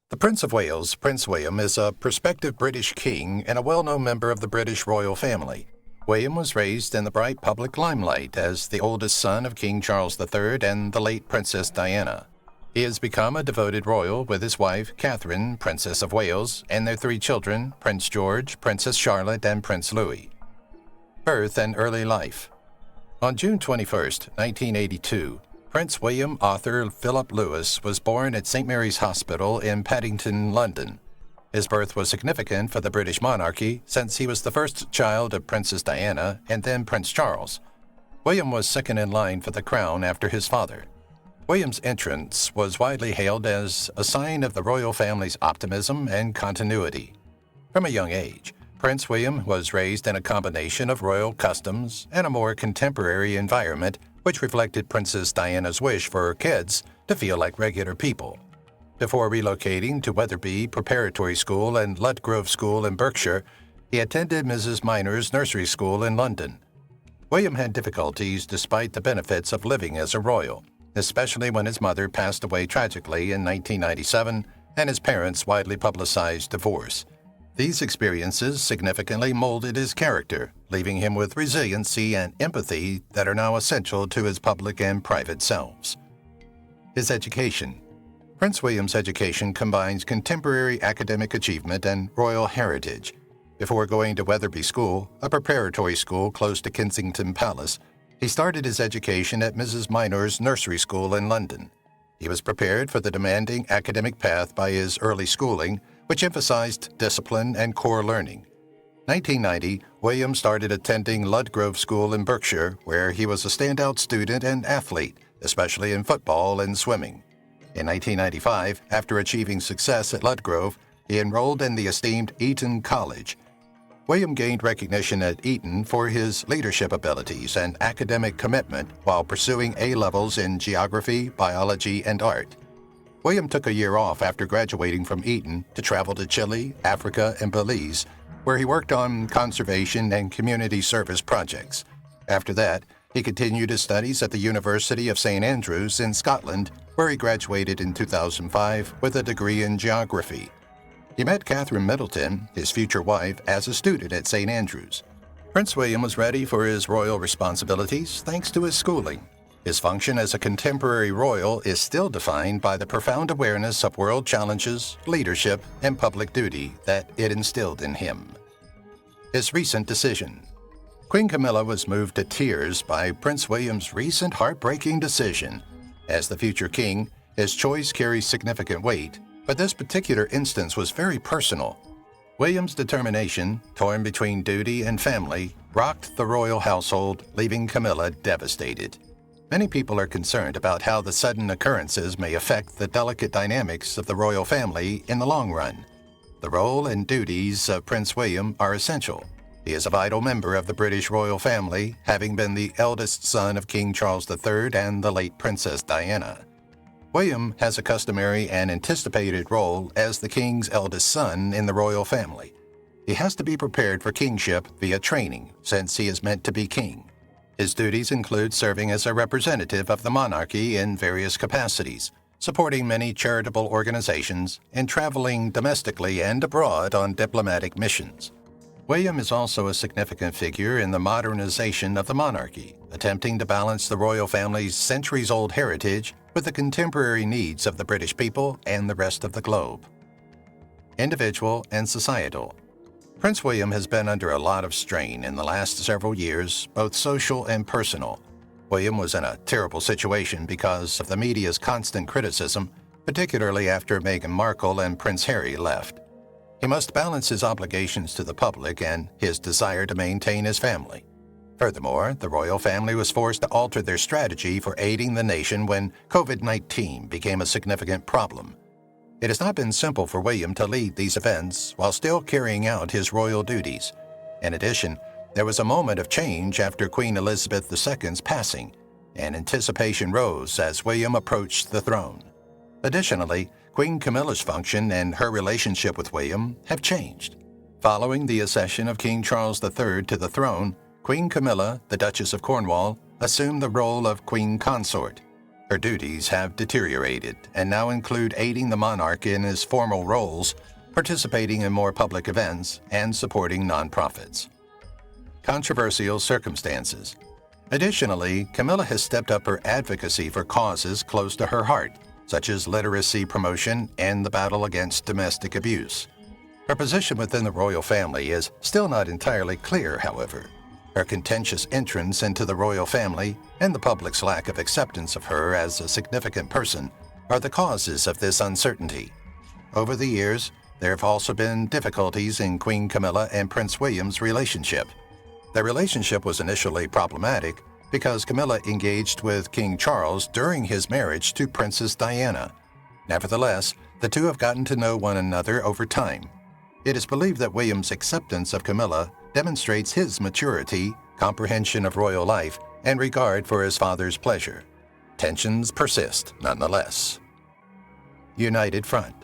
The Prince of Wales, Prince William, is a prospective British king and a well-known member of the British royal family. William was raised in the bright public limelight as the oldest son of King Charles III and the late Princess Diana. He has become a devoted royal with his wife, Catherine, Princess of Wales, and their three children, Prince George, Princess Charlotte, and Prince Louis. Birth and early life. On June 21, 1982, Prince William Arthur Philip Lewis was born at St. Mary's Hospital in Paddington, London. His birth was significant for the British monarchy since he was the first child of Princess Diana and then Prince Charles. William was second in line for the crown after his father. William's entrance was widely hailed as a sign of the royal family's optimism and continuity. From a young age, Prince William was raised in a combination of royal customs and a more contemporary environment which reflected Princess Diana's wish for her kids to feel like regular people. Before relocating to Wetherby Preparatory School and Ludgrove School in Berkshire, he attended Mrs. Minor's nursery school in London. William had difficulties despite the benefits of living as a royal, especially when his mother passed away tragically in 1997 and his parents' widely publicized divorce. These experiences significantly molded his character, leaving him with resiliency and empathy that are now essential to his public and private selves. His education. Prince William's education combines contemporary academic achievement and royal heritage. Before going to Wetherby School, a preparatory school close to Kensington Palace, he started his education at Mrs. Minor's nursery school in London. He was prepared for the demanding academic path by his early schooling, which emphasized discipline and core learning. 1990, William started attending Ludgrove School in Berkshire, where he was a standout student and athlete, especially in football and swimming. In 1995, after achieving success at Ludgrove, he enrolled in the esteemed Eton College. William gained recognition at Eton for his leadership abilities and academic commitment while pursuing A-levels in geography, biology, and art. William took a year off after graduating from Eton to travel to Chile, Africa, and Belize, where he worked on conservation and community service projects. After that, he continued his studies at the University of St. Andrews in Scotland, where he graduated in 2005 with a degree in geography. He met Catherine Middleton, his future wife, as a student at St. Andrews. Prince William was ready for his royal responsibilities thanks to his schooling. His function as a contemporary royal is still defined by the profound awareness of world challenges, leadership, and public duty that it instilled in him. His recent decision. Queen Camilla was moved to tears by Prince William's recent heartbreaking decision. As the future king, his choice carries significant weight, but this particular instance was very personal. William's determination, torn between duty and family, rocked the royal household, leaving Camilla devastated. Many people are concerned about how the sudden occurrences may affect the delicate dynamics of the royal family in the long run. The role and duties of Prince William are essential. He is a vital member of the British royal family, having been the eldest son of King Charles III and the late Princess Diana. William has a customary and anticipated role as the king's eldest son in the royal family. He has to be prepared for kingship via training, since he is meant to be king. His duties include serving as a representative of the monarchy in various capacities, supporting many charitable organizations, and traveling domestically and abroad on diplomatic missions. William is also a significant figure in the modernization of the monarchy, attempting to balance the royal family's centuries-old heritage with the contemporary needs of the British people and the rest of the globe. Individual and societal. Prince William has been under a lot of strain in the last several years, both social and personal. William was in a terrible situation because of the media's constant criticism, particularly after Meghan Markle and Prince Harry left. He must balance his obligations to the public and his desire to maintain his family. Furthermore, the royal family was forced to alter their strategy for aiding the nation when COVID-19 became a significant problem. It has not been simple for William to lead these events while still carrying out his royal duties. In addition, there was a moment of change after Queen Elizabeth II's passing, and anticipation rose as William approached the throne. Additionally, Queen Camilla's function and her relationship with William have changed. Following the accession of King Charles III to the throne, Queen Camilla, the Duchess of Cornwall, assumed the role of Queen Consort. Her duties have deteriorated and now include aiding the monarch in his formal roles, participating in more public events, and supporting nonprofits. Controversial circumstances. Additionally, Camilla has stepped up her advocacy for causes close to her heart, such as literacy promotion and the battle against domestic abuse. Her position within the royal family is still not entirely clear, however. Her contentious entrance into the royal family and the public's lack of acceptance of her as a significant person are the causes of this uncertainty. Over the years, there have also been difficulties in Queen Camilla and Prince William's relationship. Their relationship was initially problematic because Camilla engaged with King Charles during his marriage to Princess Diana. Nevertheless, the two have gotten to know one another over time. It is believed that William's acceptance of Camilla demonstrates his maturity, comprehension of royal life, and regard for his father's pleasure. Tensions persist, nonetheless. United Front.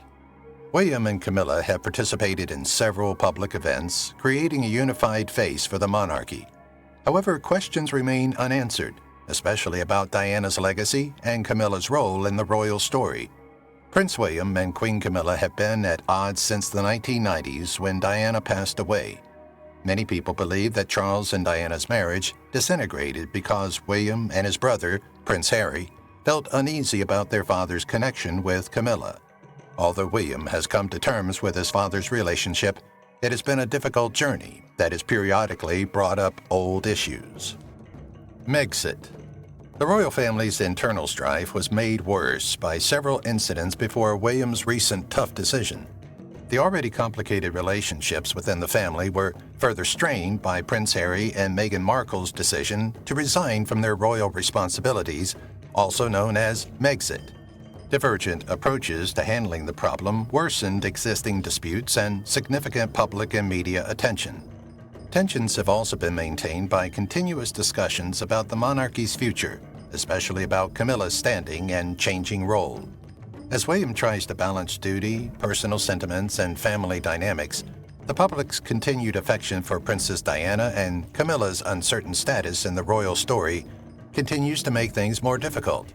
William and Camilla have participated in several public events, creating a unified face for the monarchy. However, questions remain unanswered, especially about Diana's legacy and Camilla's role in the royal story. Prince William and Queen Camilla have been at odds since the 1990s when Diana passed away. Many people believe that Charles and Diana's marriage disintegrated because William and his brother, Prince Harry, felt uneasy about their father's connection with Camilla. Although William has come to terms with his father's relationship, it has been a difficult journey that has periodically brought up old issues. Megxit. The royal family's internal strife was made worse by several incidents before William's recent tough decision. The already complicated relationships within the family were further strained by Prince Harry and Meghan Markle's decision to resign from their royal responsibilities, also known as Megxit. Divergent approaches to handling the problem worsened existing disputes and significant public and media attention. Tensions have also been maintained by continuous discussions about the monarchy's future, especially about Camilla's standing and changing role. As William tries to balance duty, personal sentiments, and family dynamics, the public's continued affection for Princess Diana and Camilla's uncertain status in the royal story continues to make things more difficult.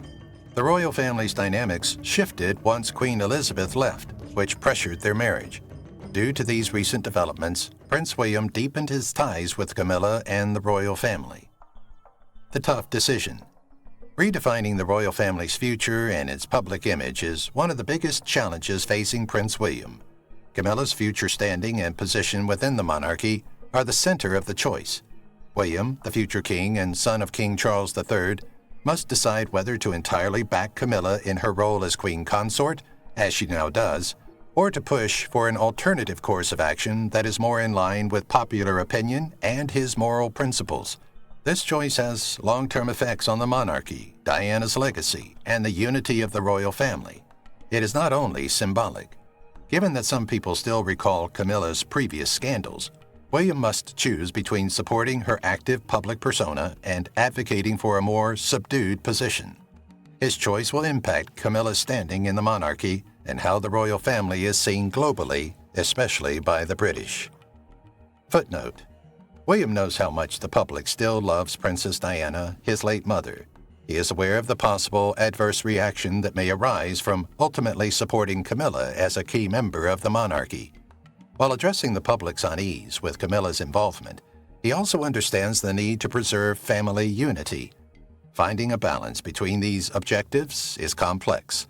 The royal family's dynamics shifted once Queen Elizabeth left, which pressured their marriage. Due to these recent developments, Prince William deepened his ties with Camilla and the royal family. The tough decision. Redefining the royal family's future and its public image is one of the biggest challenges facing Prince William. Camilla's future standing and position within the monarchy are the center of the choice. William, the future king and son of King Charles III, must decide whether to entirely back Camilla in her role as queen consort, as she now does, or to push for an alternative course of action that is more in line with popular opinion and his moral principles. This choice has long-term effects on the monarchy, Diana's legacy, and the unity of the royal family. It is not only symbolic. Given that some people still recall Camilla's previous scandals, William must choose between supporting her active public persona and advocating for a more subdued position. His choice will impact Camilla's standing in the monarchy and how the royal family is seen globally, especially by the British. Footnote: William knows how much the public still loves Princess Diana, his late mother. He is aware of the possible adverse reaction that may arise from ultimately supporting Camilla as a key member of the monarchy. While addressing the public's unease with Camilla's involvement, he also understands the need to preserve family unity. Finding a balance between these objectives is complex.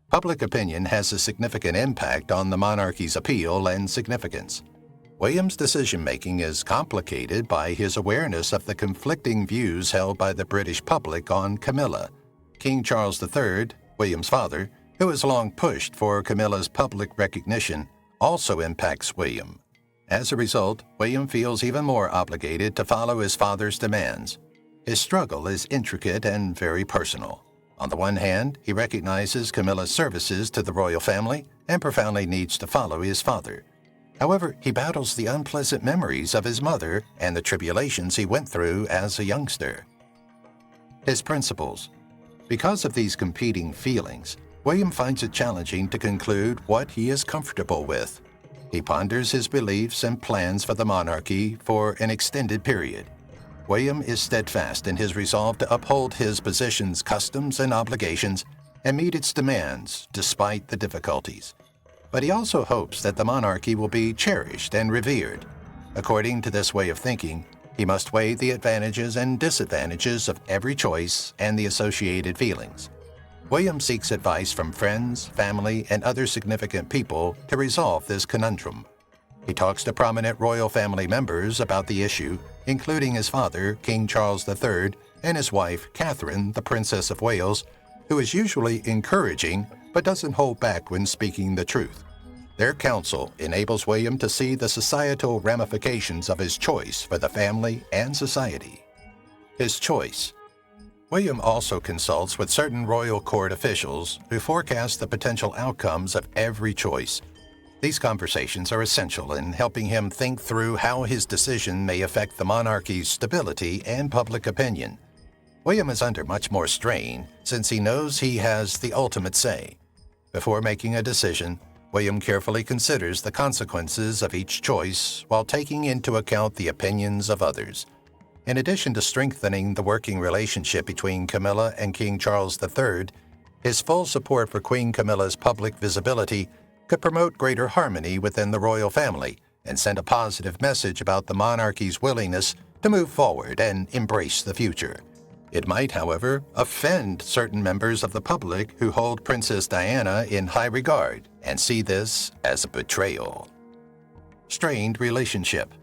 Public opinion has a significant impact on the monarchy's appeal and significance. William's decision-making is complicated by his awareness of the conflicting views held by the British public on Camilla. King Charles III, William's father, who has long pushed for Camilla's public recognition, also impacts William. As a result, William feels even more obligated to follow his father's demands. His struggle is intricate and very personal. On the one hand, he recognizes Camilla's services to the royal family and profoundly needs to follow his father. However, he battles the unpleasant memories of his mother and the tribulations he went through as a youngster. His principles. Because of these competing feelings, William finds it challenging to conclude what he is comfortable with. He ponders his beliefs and plans for the monarchy for an extended period. William is steadfast in his resolve to uphold his position's customs and obligations and meet its demands despite the difficulties. But he also hopes that the monarchy will be cherished and revered. According to this way of thinking, he must weigh the advantages and disadvantages of every choice and the associated feelings. William seeks advice from friends, family, and other significant people to resolve this conundrum. He talks to prominent royal family members about the issue, including his father, King Charles III, and his wife, Catherine, the Princess of Wales, who is usually encouraging but doesn't hold back when speaking the truth. Their counsel enables William to see the societal ramifications of his choice for the family and society. His choice. William also consults with certain royal court officials who forecast the potential outcomes of every choice. These conversations are essential in helping him think through how his decision may affect the monarchy's stability and public opinion. William is under much more strain since he knows he has the ultimate say. Before making a decision, William carefully considers the consequences of each choice while taking into account the opinions of others. In addition to strengthening the working relationship between Camilla and King Charles III, his full support for Queen Camilla's public visibility could promote greater harmony within the royal family and send a positive message about the monarchy's willingness to move forward and embrace the future. It might, however, offend certain members of the public who hold Princess Diana in high regard and see this as a betrayal. Strained relationship.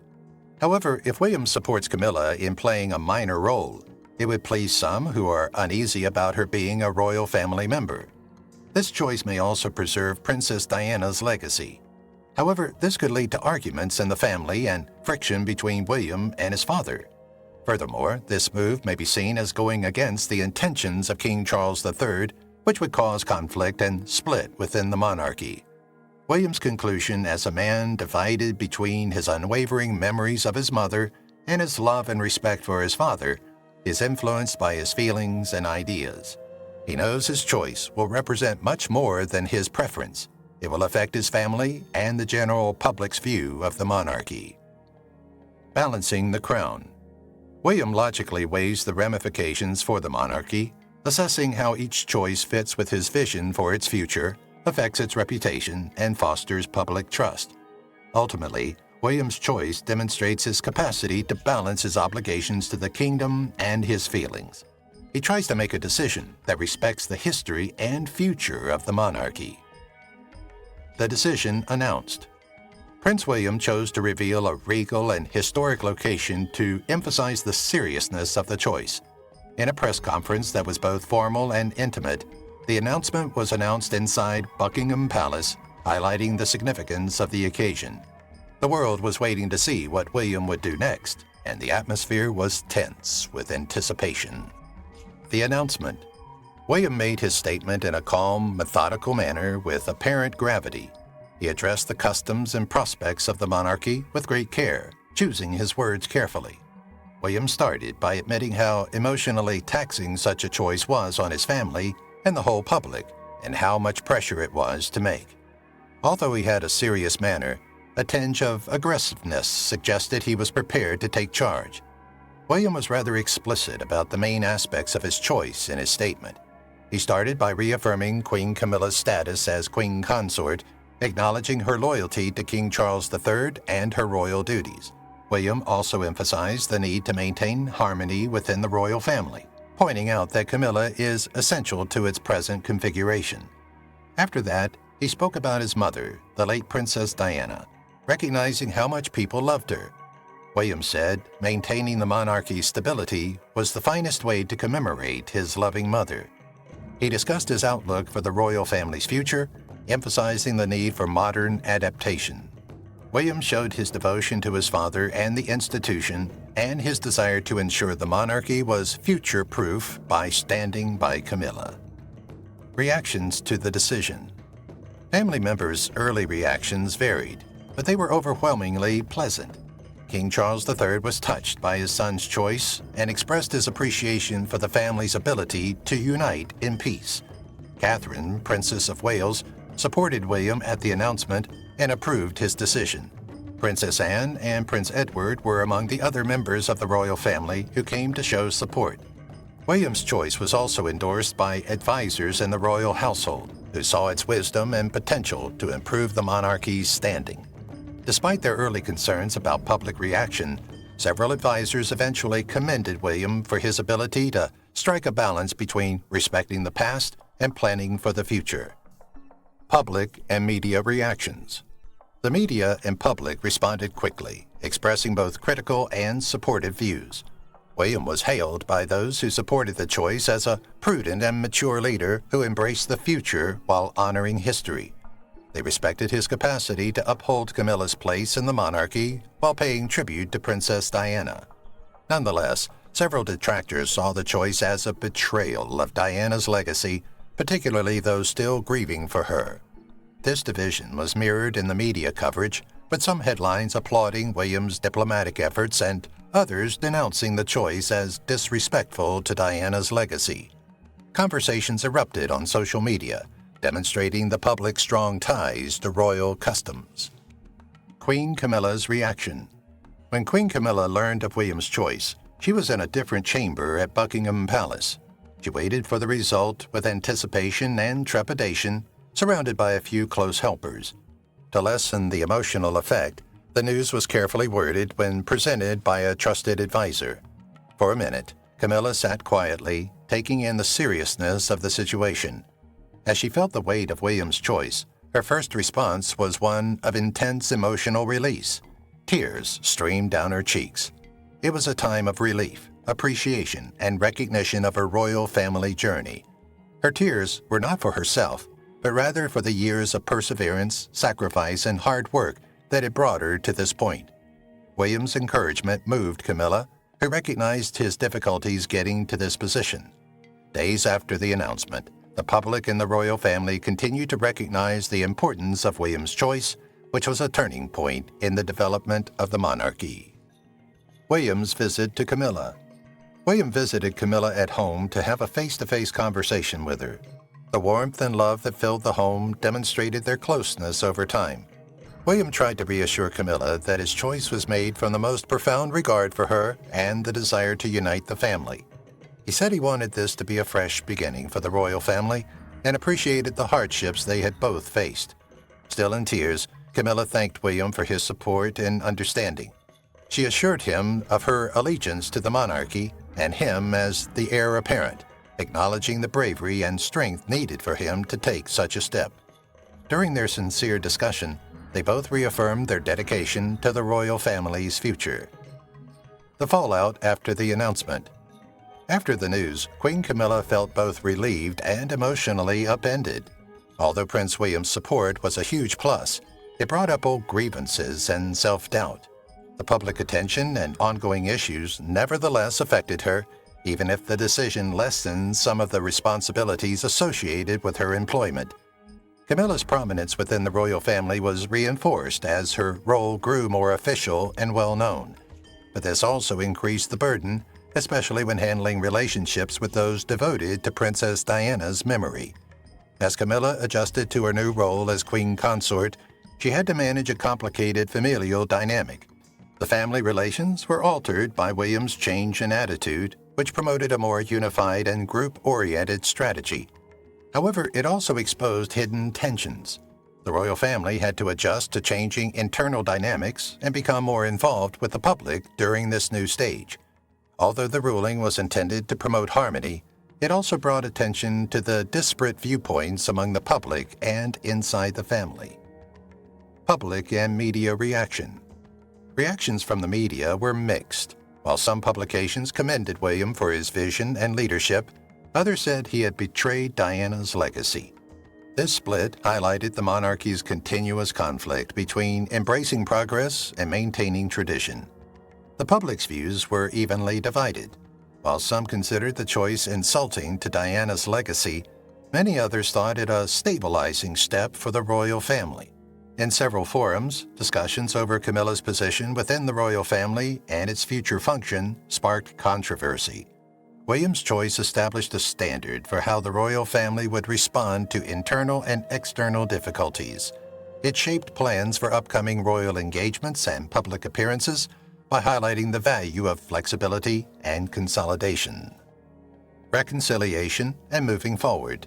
However, if William supports Camilla in playing a minor role, it would please some who are uneasy about her being a royal family member. This choice may also preserve Princess Diana's legacy. However, this could lead to arguments in the family and friction between William and his father. Furthermore, this move may be seen as going against the intentions of King Charles III, which would cause conflict and split within the monarchy. William's conclusion as a man divided between his unwavering memories of his mother and his love and respect for his father is influenced by his feelings and ideas. He knows his choice will represent much more than his preference. It will affect his family and the general public's view of the monarchy. Balancing the crown. William logically weighs the ramifications for the monarchy, assessing how each choice fits with his vision for its future, affects its reputation, and fosters public trust. Ultimately, William's choice demonstrates his capacity to balance his obligations to the kingdom and his feelings. He tries to make a decision that respects the history and future of the monarchy. The decision announced. Prince William chose to reveal a regal and historic location to emphasize the seriousness of the choice. In a press conference that was both formal and intimate, the announcement was announced inside Buckingham Palace, highlighting the significance of the occasion. The world was waiting to see what William would do next, and the atmosphere was tense with anticipation. The announcement. William made his statement in a calm, methodical manner with apparent gravity. He addressed the customs and prospects of the monarchy with great care, choosing his words carefully. William started by admitting how emotionally taxing such a choice was on his family and the whole public, and how much pressure it was to make. Although he had a serious manner, a tinge of aggressiveness suggested he was prepared to take charge. William was rather explicit about the main aspects of his choice in his statement. He started by reaffirming Queen Camilla's status as queen consort, acknowledging her loyalty to King Charles III and her royal duties. William also emphasized the need to maintain harmony within the royal family, pointing out that Camilla is essential to its present configuration. After that, he spoke about his mother, the late Princess Diana, recognizing how much people loved her. William said maintaining the monarchy's stability was the finest way to commemorate his loving mother. He discussed his outlook for the royal family's future, emphasizing the need for modern adaptation. William showed his devotion to his father and the institution, and his desire to ensure the monarchy was future-proof by standing by Camilla. Reactions to the decision. Family members' early reactions varied, but they were overwhelmingly pleasant. King Charles III was touched by his son's choice and expressed his appreciation for the family's ability to unite in peace. Catherine, Princess of Wales, supported William at the announcement and approved his decision. Princess Anne and Prince Edward were among the other members of the royal family who came to show support. William's choice was also endorsed by advisors in the royal household, who saw its wisdom and potential to improve the monarchy's standing. Despite their early concerns about public reaction, several advisors eventually commended William for his ability to strike a balance between respecting the past and planning for the future. Public and media reactions. The media and public responded quickly, expressing both critical and supportive views. William was hailed by those who supported the choice as a prudent and mature leader who embraced the future while honoring history. They respected his capacity to uphold Camilla's place in the monarchy while paying tribute to Princess Diana. Nonetheless, several detractors saw the choice as a betrayal of Diana's legacy, particularly those still grieving for her. This division was mirrored in the media coverage, with some headlines applauding William's diplomatic efforts and others denouncing the choice as disrespectful to Diana's legacy. Conversations erupted on social media, demonstrating the public's strong ties to royal customs. Queen Camilla's reaction. When Queen Camilla learned of William's choice, she was in a different chamber at Buckingham Palace. She waited for the result with anticipation and trepidation, surrounded by a few close helpers. To lessen the emotional effect, the news was carefully worded when presented by a trusted advisor. For a minute, Camilla sat quietly, taking in the seriousness of the situation. As she felt the weight of William's choice, her first response was one of intense emotional release. Tears streamed down her cheeks. It was a time of relief, appreciation, and recognition of her royal family journey. Her tears were not for herself, but rather for the years of perseverance, sacrifice, and hard work that had brought her to this point. William's encouragement moved Camilla, who recognized his difficulties getting to this position. Days after the announcement, the public and the royal family continued to recognize the importance of William's choice, which was a turning point in the development of the monarchy. William's visit to Camilla. William visited Camilla at home to have a face-to-face conversation with her. The warmth and love that filled the home demonstrated their closeness over time. William tried to reassure Camilla that his choice was made from the most profound regard for her and the desire to unite the family. He said he wanted this to be a fresh beginning for the royal family and appreciated the hardships they had both faced. Still in tears, Camilla thanked William for his support and understanding. She assured him of her allegiance to the monarchy and him as the heir apparent, acknowledging the bravery and strength needed for him to take such a step. During their sincere discussion, they both reaffirmed their dedication to the royal family's future. The fallout after the announcement. After the news, Queen Camilla felt both relieved and emotionally upended. Although Prince William's support was a huge plus, it brought up old grievances and self-doubt. The public attention and ongoing issues nevertheless affected her, even if the decision lessened some of the responsibilities associated with her employment. Camilla's prominence within the royal family was reinforced as her role grew more official and well-known. But this also increased the burden, especially when handling relationships with those devoted to Princess Diana's memory. As Camilla adjusted to her new role as queen consort, she had to manage a complicated familial dynamic. The family relations were altered by William's change in attitude, which promoted a more unified and group-oriented strategy. However, it also exposed hidden tensions. The royal family had to adjust to changing internal dynamics and become more involved with the public during this new stage. Although the ruling was intended to promote harmony, it also brought attention to the disparate viewpoints among the public and inside the family. Public and media reaction. Reactions from the media were mixed. While some publications commended William for his vision and leadership, others said he had betrayed Diana's legacy. This split highlighted the monarchy's continuous conflict between embracing progress and maintaining tradition. The public's views were evenly divided. While some considered the choice insulting to Diana's legacy, many others thought it a stabilizing step for the royal family. In several forums, discussions over Camilla's position within the royal family and its future function sparked controversy. William's choice established a standard for how the royal family would respond to internal and external difficulties. It shaped plans for upcoming royal engagements and public appearances by highlighting the value of flexibility and consolidation. Reconciliation and moving forward.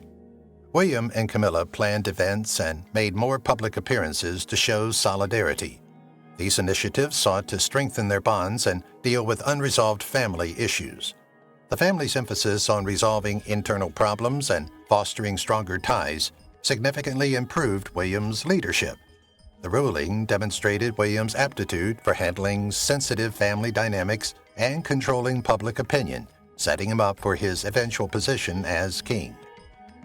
William and Camilla planned events and made more public appearances to show solidarity. These initiatives sought to strengthen their bonds and deal with unresolved family issues. The family's emphasis on resolving internal problems and fostering stronger ties significantly improved William's leadership. The ruling demonstrated William's aptitude for handling sensitive family dynamics and controlling public opinion, setting him up for his eventual position as king.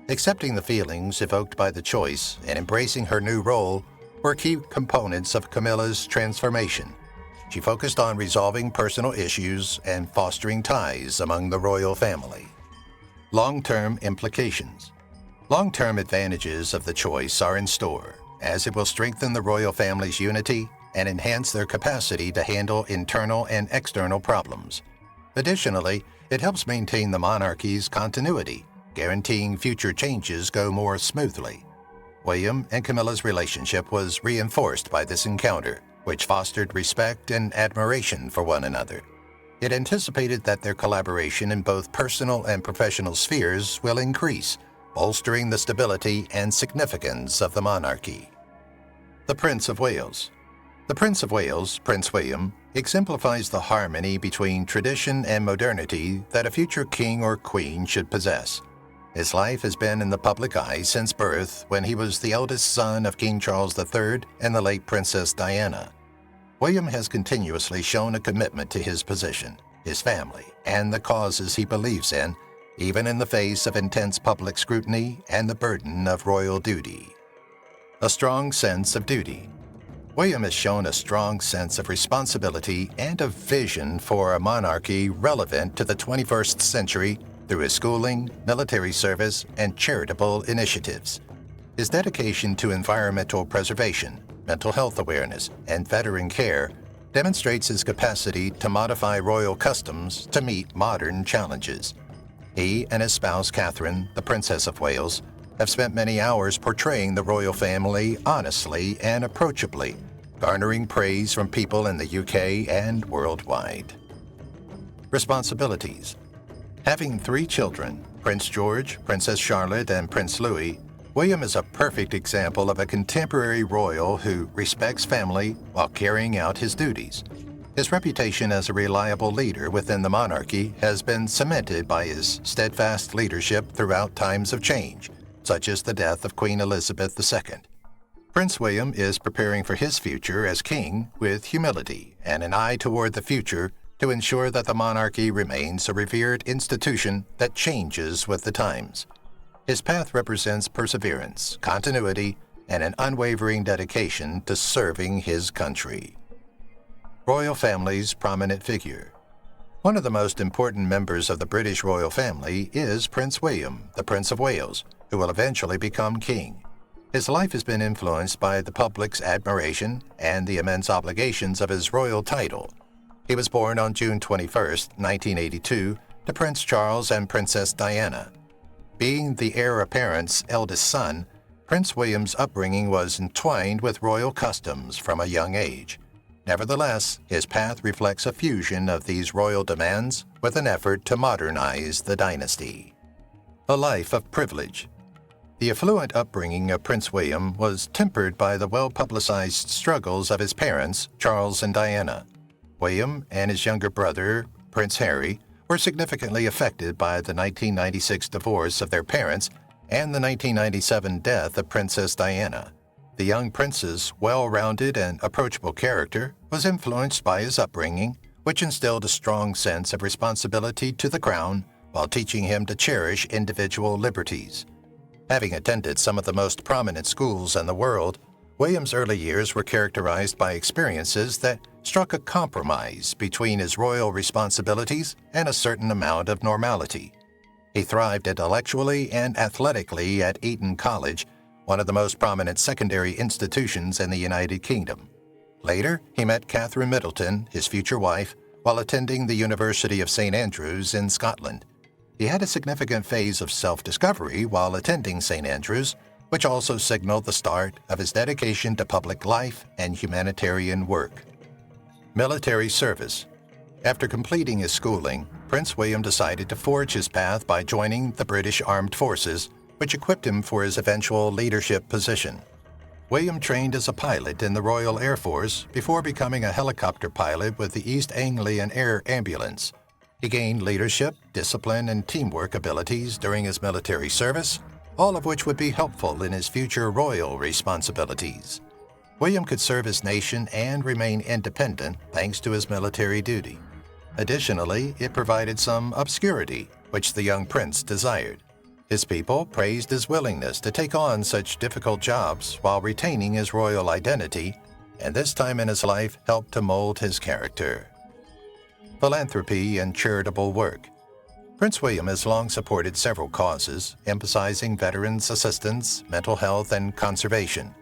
Accepting the feelings evoked by the choice and embracing her new role were key components of Camilla's transformation. She focused on resolving personal issues and fostering ties among the royal family. Long-term implications. Long-term advantages of the choice are in store, as it will strengthen the royal family's unity and enhance their capacity to handle internal and external problems. Additionally, it helps maintain the monarchy's continuity, guaranteeing future changes go more smoothly. William and Camilla's relationship was reinforced by this encounter, which fostered respect and admiration for one another. It anticipated that their collaboration in both personal and professional spheres will increase, bolstering the stability and significance of the monarchy. The Prince of Wales. The Prince of Wales, Prince William, exemplifies the harmony between tradition and modernity that a future king or queen should possess. His life has been in the public eye since birth, when he was the eldest son of King Charles III and the late Princess Diana. William has continuously shown a commitment to his position, his family, and the causes he believes in, even in the face of intense public scrutiny and the burden of royal duty. A strong sense of duty. William has shown a strong sense of responsibility and a vision for a monarchy relevant to the 21st century through his schooling, military service, and charitable initiatives. His dedication to environmental preservation, mental health awareness, and veteran care demonstrates his capacity to modify royal customs to meet modern challenges. He and his spouse Catherine, the Princess of Wales, have spent many hours portraying the royal family honestly and approachably, garnering praise from people in the UK and worldwide. Responsibilities. Having 3 children, Prince George, Princess Charlotte, and Prince Louis, William is a perfect example of a contemporary royal who respects family while carrying out his duties. His reputation as a reliable leader within the monarchy has been cemented by his steadfast leadership throughout times of change, such as the death of Queen Elizabeth II. Prince William is preparing for his future as king with humility and an eye toward the future to ensure that the monarchy remains a revered institution that changes with the times. His path represents perseverance, continuity, and an unwavering dedication to serving his country. Royal family's prominent figure. One of the most important members of the British royal family is Prince William, the Prince of Wales, who will eventually become king. His life has been influenced by the public's admiration and the immense obligations of his royal title. He was born on June 21, 1982, to Prince Charles and Princess Diana. Being the heir apparent's eldest son, Prince William's upbringing was entwined with royal customs from a young age. Nevertheless, his path reflects a fusion of these royal demands with an effort to modernize the dynasty. A life of privilege. The affluent upbringing of Prince William was tempered by the well-publicized struggles of his parents, Charles and Diana. William and his younger brother, Prince Harry, were significantly affected by the 1996 divorce of their parents and the 1997 death of Princess Diana. The young prince's well-rounded and approachable character was influenced by his upbringing, which instilled a strong sense of responsibility to the crown while teaching him to cherish individual liberties. Having attended some of the most prominent schools in the world, William's early years were characterized by experiences that struck a compromise between his royal responsibilities and a certain amount of normality. He thrived intellectually and athletically at Eton College, one of the most prominent secondary institutions in the United Kingdom. Later, he met Catherine Middleton, his future wife, while attending the University of St. Andrews in Scotland. He had a significant phase of self-discovery while attending St. Andrews, which also signaled the start of his dedication to public life and humanitarian work. Military service. After completing his schooling, Prince William decided to forge his path by joining the British Armed Forces, which equipped him for his eventual leadership position. William trained as a pilot in the Royal Air Force before becoming a helicopter pilot with the East Anglian Air Ambulance. He gained leadership, discipline, and teamwork abilities during his military service, all of which would be helpful in his future royal responsibilities. William could serve his nation and remain independent thanks to his military duty. Additionally, it provided some obscurity, which the young prince desired. His people praised his willingness to take on such difficult jobs while retaining his royal identity, and this time in his life helped to mold his character. Philanthropy and charitable work. Prince William has long supported several causes, emphasizing veterans' assistance, mental health, and conservation.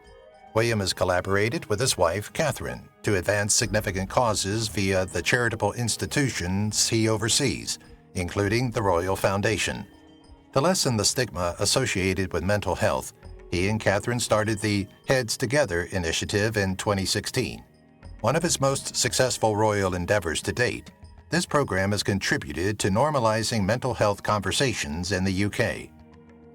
William has collaborated with his wife, Catherine, to advance significant causes via the charitable institutions he oversees, including the Royal Foundation. To lessen the stigma associated with mental health, he and Catherine started the Heads Together initiative in 2016. One of his most successful royal endeavors to date, this program has contributed to normalizing mental health conversations in the UK.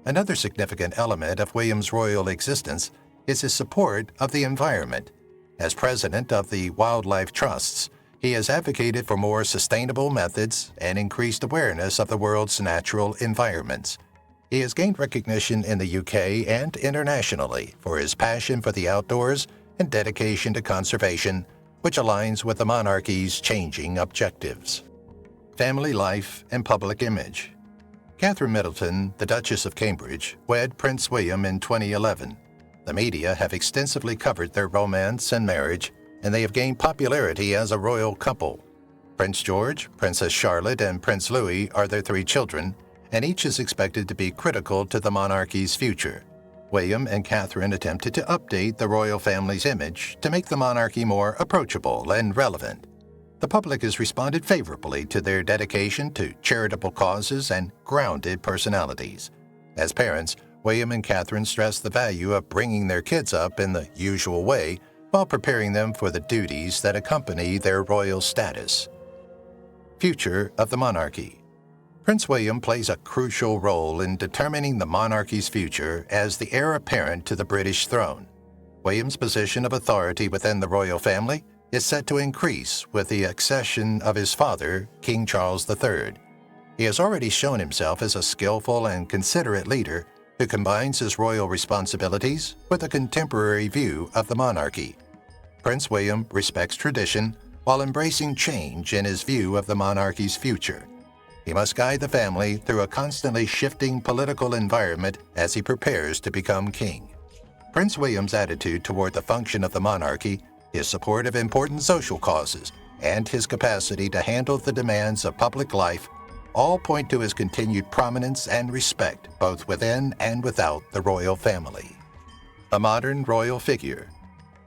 Another significant element of William's royal existence is his support of the environment. As president of the Wildlife Trusts, he has advocated for more sustainable methods and increased awareness of the world's natural environments. He has gained recognition in the UK and internationally for his passion for the outdoors and dedication to conservation, which aligns with the monarchy's changing objectives. Family life and public image. Catherine Middleton, the Duchess of Cambridge, wed Prince William in 2011. The media have extensively covered their romance and marriage, and they have gained popularity as a royal couple. Prince George, Princess Charlotte, and Prince Louis are their 3 children, and each is expected to be critical to the monarchy's future. William and Catherine attempted to update the royal family's image to make the monarchy more approachable and relevant. The public has responded favorably to their dedication to charitable causes and grounded personalities. As parents, William and Catherine stress the value of bringing their kids up in the usual way while preparing them for the duties that accompany their royal status. Future of the monarchy. Prince William plays a crucial role in determining the monarchy's future as the heir apparent to the British throne. William's position of authority within the royal family is set to increase with the accession of his father, King Charles III. He has already shown himself as a skillful and considerate leader who combines his royal responsibilities with a contemporary view of the monarchy. Prince William respects tradition while embracing change in his view of the monarchy's future. He must guide the family through a constantly shifting political environment as he prepares to become king. Prince William's attitude toward the function of the monarchy, his support of important social causes, and his capacity to handle the demands of public life all point to his continued prominence and respect both within and without the royal family. A modern royal figure.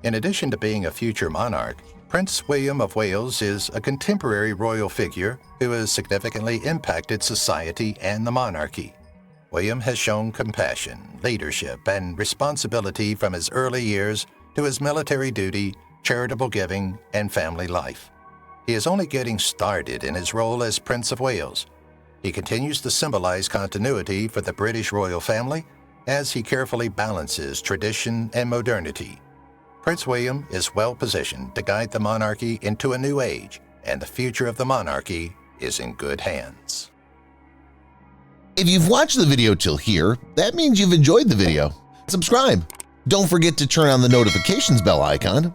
In addition to being a future monarch, Prince William of Wales is a contemporary royal figure who has significantly impacted society and the monarchy. William has shown compassion, leadership, and responsibility from his early years to his military duty, charitable giving, and family life. He is only getting started in his role as Prince of Wales. He continues to symbolize continuity for the British royal family as he carefully balances tradition and modernity. Prince William is well positioned to guide the monarchy into a new age, and the future of the monarchy is in good hands. If you've watched the video till here, that means you've enjoyed the video. Subscribe. Don't forget to turn on the notifications bell icon